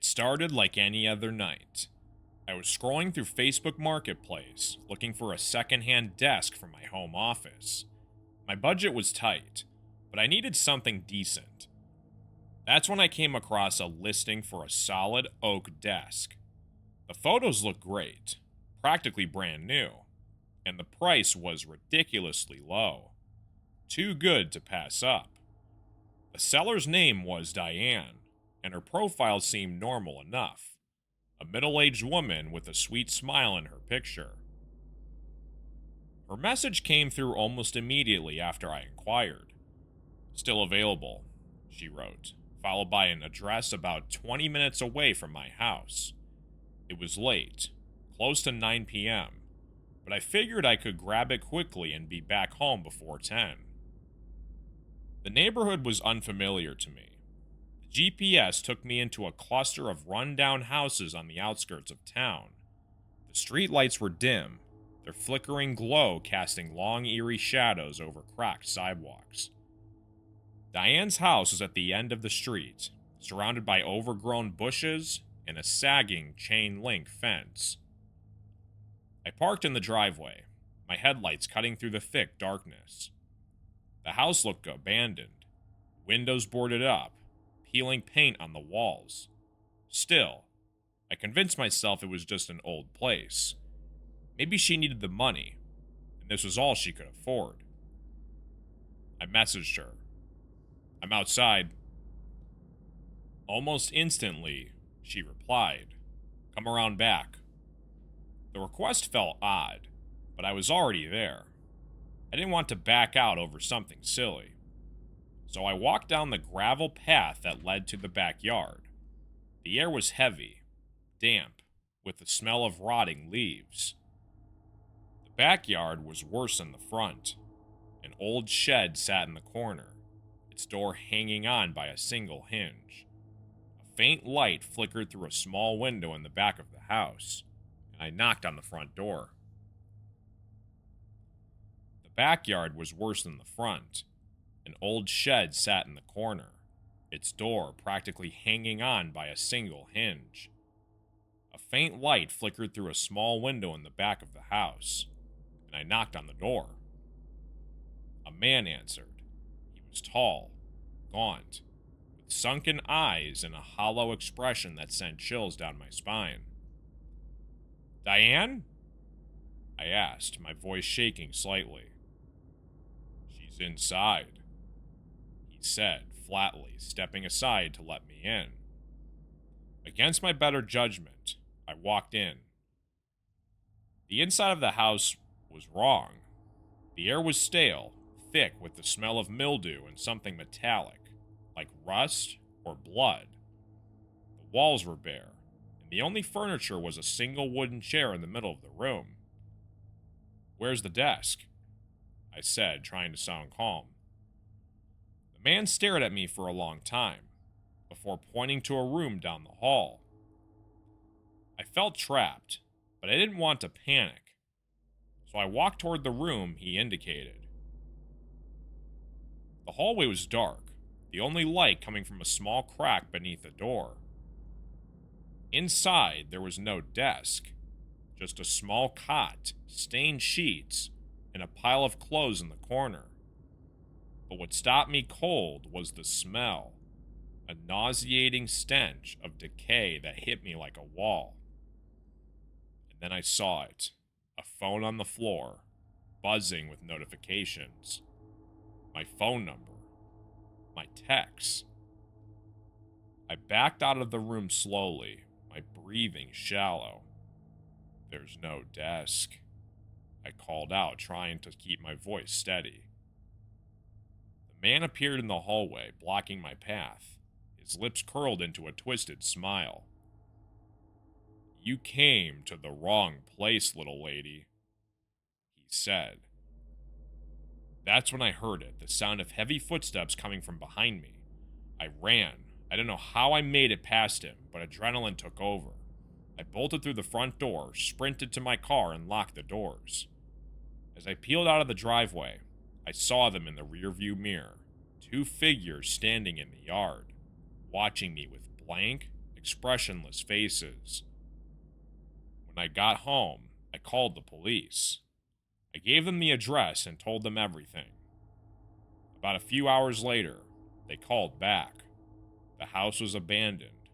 It started like any other night. I was scrolling through Facebook Marketplace, looking for a secondhand desk for my home office. My budget was tight, but I needed something decent. That's when I came across a listing for a solid oak desk. The photos looked great, practically brand new, and the price was ridiculously low. Too good to pass up. The seller's name was Diane, and her profile seemed normal enough. A middle-aged woman with a sweet smile in her picture. Her message came through almost immediately after I inquired. Still available, she wrote, followed by an address about 20 minutes away from my house. It was late, close to 9 p.m., but I figured I could grab it quickly and be back home before 10. The neighborhood was unfamiliar to me. The GPS took me into a cluster of run-down houses on the outskirts of town. The streetlights were dim, their flickering glow casting long, eerie shadows over cracked sidewalks. Diane's house was at the end of the street, surrounded by overgrown bushes and a sagging chain-link fence. I parked in the driveway, my headlights cutting through the thick darkness. The house looked abandoned, windows boarded up, peeling paint on the walls. Still, I convinced myself it was just an old place. Maybe she needed the money, and this was all she could afford. I messaged her. "I'm outside." Almost instantly, she replied, "Come around back." The request felt odd, but I was already there. I didn't want to back out over something silly. So I walked down the gravel path that led to the backyard. The air was heavy, damp, with the smell of rotting leaves. The backyard was worse than the front. An old shed sat in the corner, its door hanging on by a single hinge. A faint light flickered through a small window in the back of the house, and I knocked on the front door. The backyard was worse than the front. An old shed sat in the corner, its door practically hanging on by a single hinge. A faint light flickered through a small window in the back of the house, and I knocked on the door. A man answered. He was tall, gaunt, with sunken eyes and a hollow expression that sent chills down my spine. "Diane?" I asked, my voice shaking slightly. "She's inside," he said flatly, stepping aside to let me in. Against my better judgment, I walked in. The inside of the house was wrong. The air was stale, thick with the smell of mildew and something metallic, like rust or blood. The walls were bare, and the only furniture was a single wooden chair in the middle of the room. "Where's the desk?" I said, trying to sound calm. The man stared at me for a long time, before pointing to a room down the hall. I felt trapped, but I didn't want to panic, so I walked toward the room he indicated. The hallway was dark, the only light coming from a small crack beneath the door. Inside, there was no desk, just a small cot, stained sheets, and a pile of clothes in the corner. But what stopped me cold was the smell, a nauseating stench of decay that hit me like a wall. And then I saw it, a phone on the floor, buzzing with notifications. My phone number, my texts. I backed out of the room slowly, my breathing shallow. "There's no desk," I called out, trying to keep my voice steady. The man appeared in the hallway, blocking my path, his lips curled into a twisted smile. "You came to the wrong place, little lady," he said. That's when I heard it, the sound of heavy footsteps coming from behind me. I ran. I don't know how I made it past him, but adrenaline took over. I bolted through the front door, sprinted to my car, and locked the doors. As I peeled out of the driveway, I saw them in the rearview mirror, two figures standing in the yard, watching me with blank, expressionless faces. When I got home, I called the police. I gave them the address and told them everything. About a few hours later, they called back. The house was abandoned,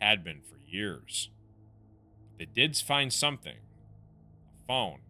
had been for years. But they did find something. A phone.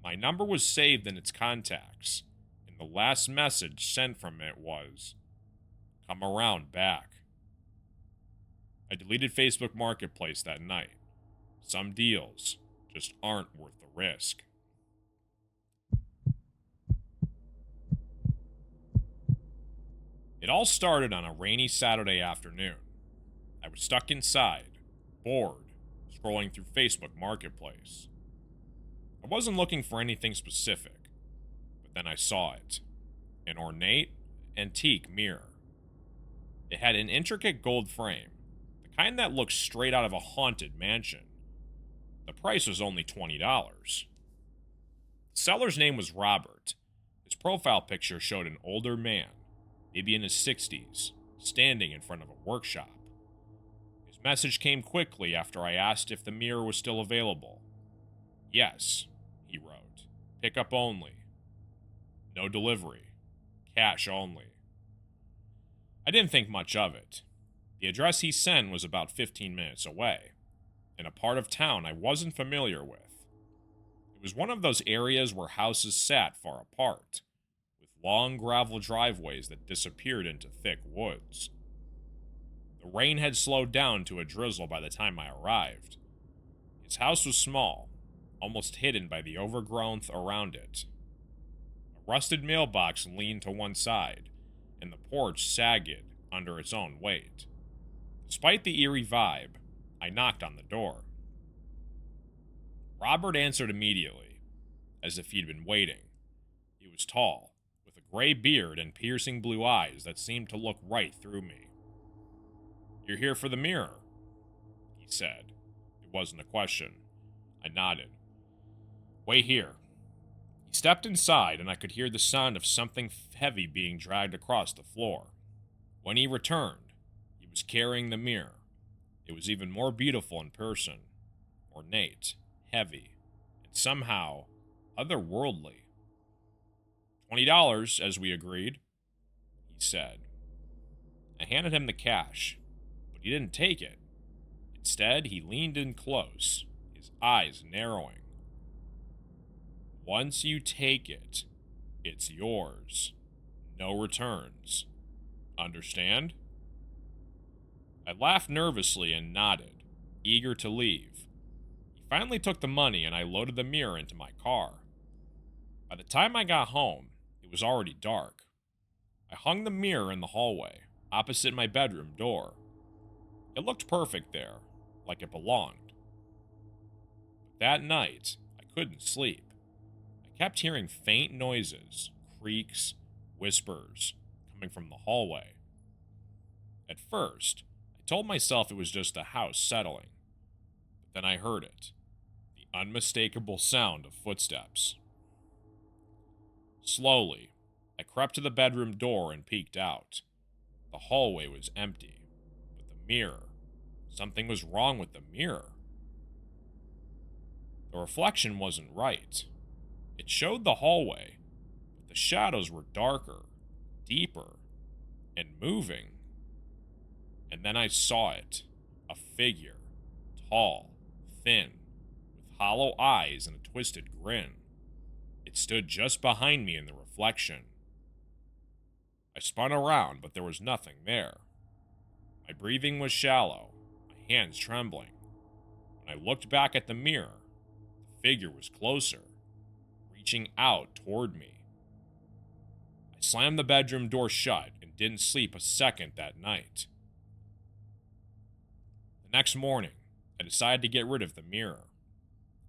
My number was saved in its contacts, and the last message sent from it was, "Come around back." I deleted Facebook Marketplace that night. Some deals just aren't worth the risk. It all started on a rainy Saturday afternoon. I was stuck inside, bored, scrolling through Facebook Marketplace. I wasn't looking for anything specific, but then I saw it. An ornate, antique mirror. It had an intricate gold frame, the kind that looks straight out of a haunted mansion. The price was only $20. The seller's name was Robert. His profile picture showed an older man, maybe in his 60s, standing in front of a workshop. His message came quickly after I asked if the mirror was still available. "Yes," he wrote. "Pickup only. No delivery. Cash only." I didn't think much of it. The address he sent was about 15 minutes away, in a part of town I wasn't familiar with. It was one of those areas where houses sat far apart, with long gravel driveways that disappeared into thick woods. The rain had slowed down to a drizzle by the time I arrived. His house was small, almost hidden by the overgrowth around it. A rusted mailbox leaned to one side, and the porch sagged under its own weight. Despite the eerie vibe, I knocked on the door. Robert answered immediately, as if he'd been waiting. He was tall, with a gray beard and piercing blue eyes that seemed to look right through me. "You're here for the mirror," he said. It wasn't a question. I nodded. "Wait here." He stepped inside, and I could hear the sound of something heavy being dragged across the floor. When he returned, he was carrying the mirror. It was even more beautiful in person, ornate, heavy, and somehow otherworldly. $20, as we agreed, he said. I handed him the cash, but he didn't take it. Instead, he leaned in close, his eyes narrowing. "Once you take it, it's yours. No returns. Understand?" I laughed nervously and nodded, eager to leave. He finally took the money and I loaded the mirror into my car. By the time I got home, it was already dark. I hung the mirror in the hallway, opposite my bedroom door. It looked perfect there, like it belonged. But that night, I couldn't sleep. I kept hearing faint noises, creaks, whispers, coming from the hallway. At first, I told myself it was just the house settling. But then I heard it, the unmistakable sound of footsteps. Slowly, I crept to the bedroom door and peeked out. The hallway was empty, but the mirror, something was wrong with the mirror. The reflection wasn't right. It showed the hallway, but the shadows were darker, deeper, and moving. And then I saw it, a figure, tall, thin, with hollow eyes and a twisted grin. It stood just behind me in the reflection. I spun around, but there was nothing there. My breathing was shallow, my hands trembling. When I looked back at the mirror, the figure was closer, reaching out toward me. I slammed the bedroom door shut and didn't sleep a second that night. The next morning, I decided to get rid of the mirror.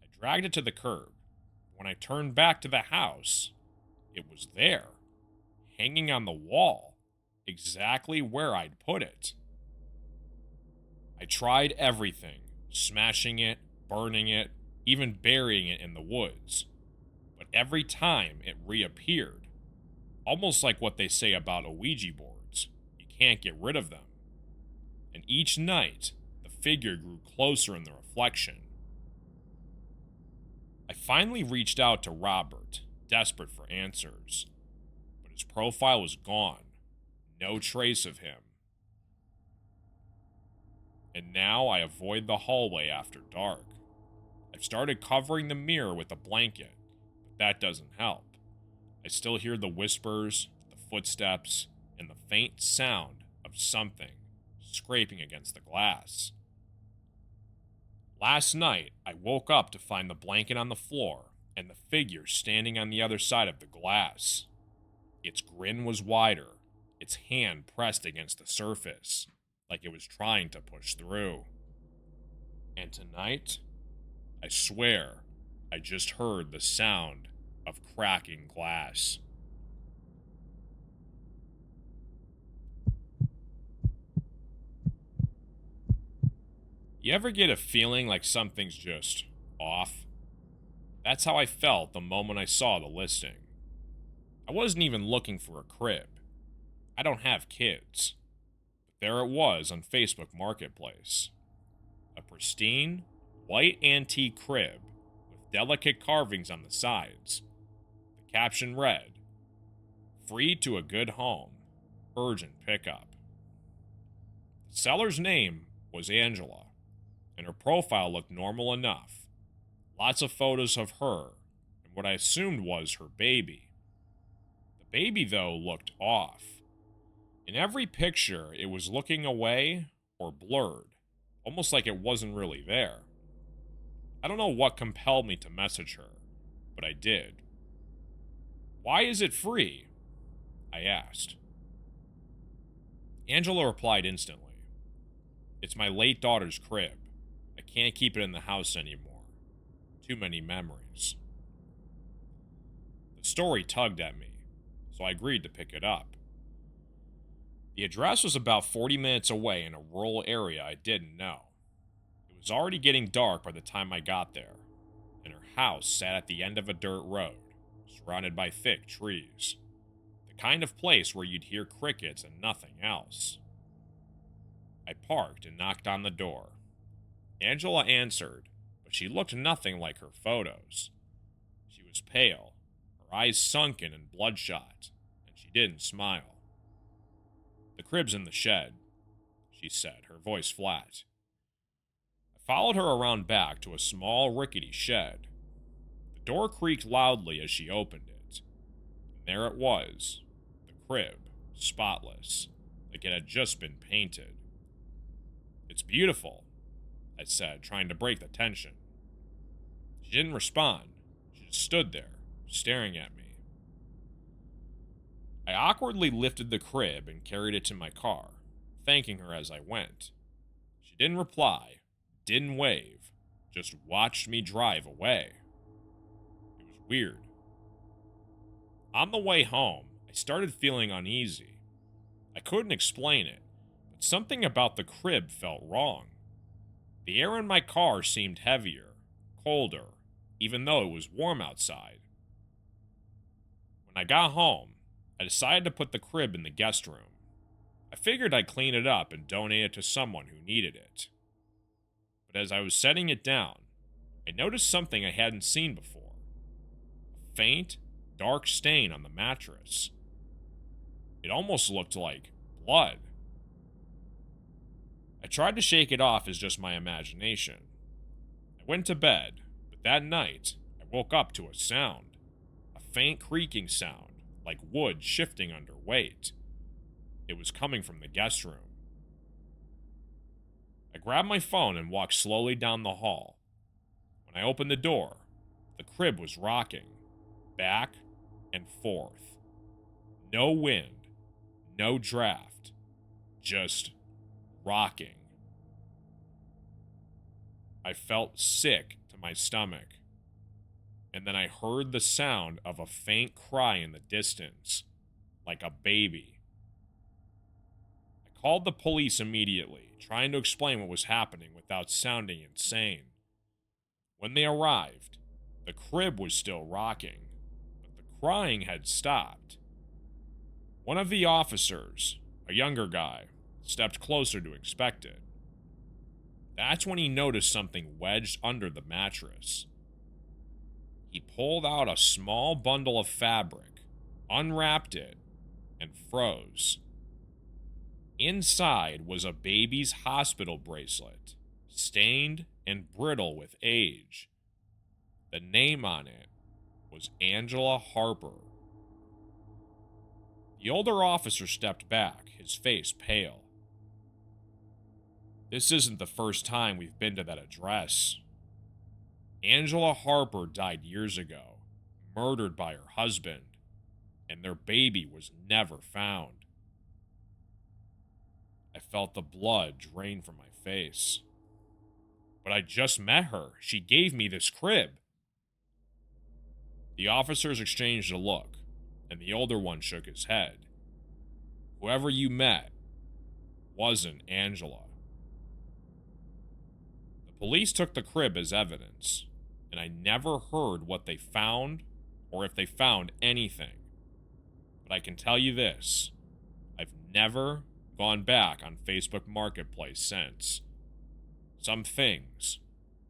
I dragged it to the curb. When I turned back to the house, it was there, hanging on the wall, exactly where I'd put it. I tried everything, smashing it, burning it, even burying it in the woods. But every time it reappeared, almost like what they say about Ouija boards, you can't get rid of them. And each night, figure grew closer in the reflection. I finally reached out to Robert, desperate for answers, but his profile was gone, no trace of him. And now I avoid the hallway after dark. I've started covering the mirror with a blanket, but that doesn't help. I still hear the whispers, the footsteps, and the faint sound of something scraping against the glass. Last night, I woke up to find the blanket on the floor and the figure standing on the other side of the glass. Its grin was wider, its hand pressed against the surface, like it was trying to push through. And tonight, I swear, I just heard the sound of cracking glass. You ever get a feeling like something's just off? That's how I felt the moment I saw the listing. I wasn't even looking for a crib. I don't have kids. But there it was on Facebook Marketplace. A pristine, white antique crib with delicate carvings on the sides. The caption read, "Free to a good home. Urgent pickup." The seller's name was Angela, and her profile looked normal enough. Lots of photos of her and what I assumed was her baby. The baby, though, looked off. In every picture, it was looking away or blurred, almost like it wasn't really there. I don't know what compelled me to message her, but I did. "Why is it free?" I asked. Angela replied instantly, "It's my late daughter's crib. I can't keep it in the house anymore. Too many memories." The story tugged at me, so I agreed to pick it up. The address was about 40 minutes away in a rural area I didn't know. It was already getting dark by the time I got there, and her house sat at the end of a dirt road, surrounded by thick trees. The kind of place where you'd hear crickets and nothing else. I parked and knocked on the door. Angela answered, but she looked nothing like her photos. She was pale, her eyes sunken and bloodshot, and she didn't smile. "The crib's in the shed," she said, her voice flat. I followed her around back to a small, rickety shed. The door creaked loudly as she opened it. And there it was, the crib, spotless, like it had just been painted. "It's beautiful," I said, trying to break the tension. She didn't respond. She just stood there, staring at me. I awkwardly lifted the crib and carried it to my car, thanking her as I went. She didn't reply, didn't wave, just watched me drive away. It was weird. On the way home, I started feeling uneasy. I couldn't explain it, but something about the crib felt wrong. The air in my car seemed heavier, colder, even though it was warm outside. When I got home, I decided to put the crib in the guest room. I figured I'd clean it up and donate it to someone who needed it. But as I was setting it down, I noticed something I hadn't seen before. A faint, dark stain on the mattress. It almost looked like blood. I tried to shake it off as just my imagination. I went to bed, but that night, I woke up to a sound. A faint creaking sound, like wood shifting under weight. It was coming from the guest room. I grabbed my phone and walked slowly down the hall. When I opened the door, the crib was rocking, back and forth. No wind, no draft, just rocking. I felt sick to my stomach. And then I heard the sound of a faint cry in the distance, like a baby. I called the police immediately, trying to explain what was happening without sounding insane. When they arrived, the crib was still rocking, but the crying had stopped. One of the officers, a younger guy, stepped closer to inspect it. That's when he noticed something wedged under the mattress. He pulled out a small bundle of fabric, unwrapped it, and froze. Inside was a baby's hospital bracelet, stained and brittle with age. The name on it was Angela Harper. The older officer stepped back, his face pale. This isn't the first time we've been to that address. Angela Harper died years ago, murdered by her husband, and their baby was never found. I felt the blood drain from my face. But I just met her. She gave me this crib. The officers exchanged a look, and the older one shook his head. Whoever you met wasn't Angela. The police took the crib as evidence, and I never heard what they found or if they found anything. But I can tell you this, I've never gone back on Facebook Marketplace since. Some things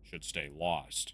should stay lost.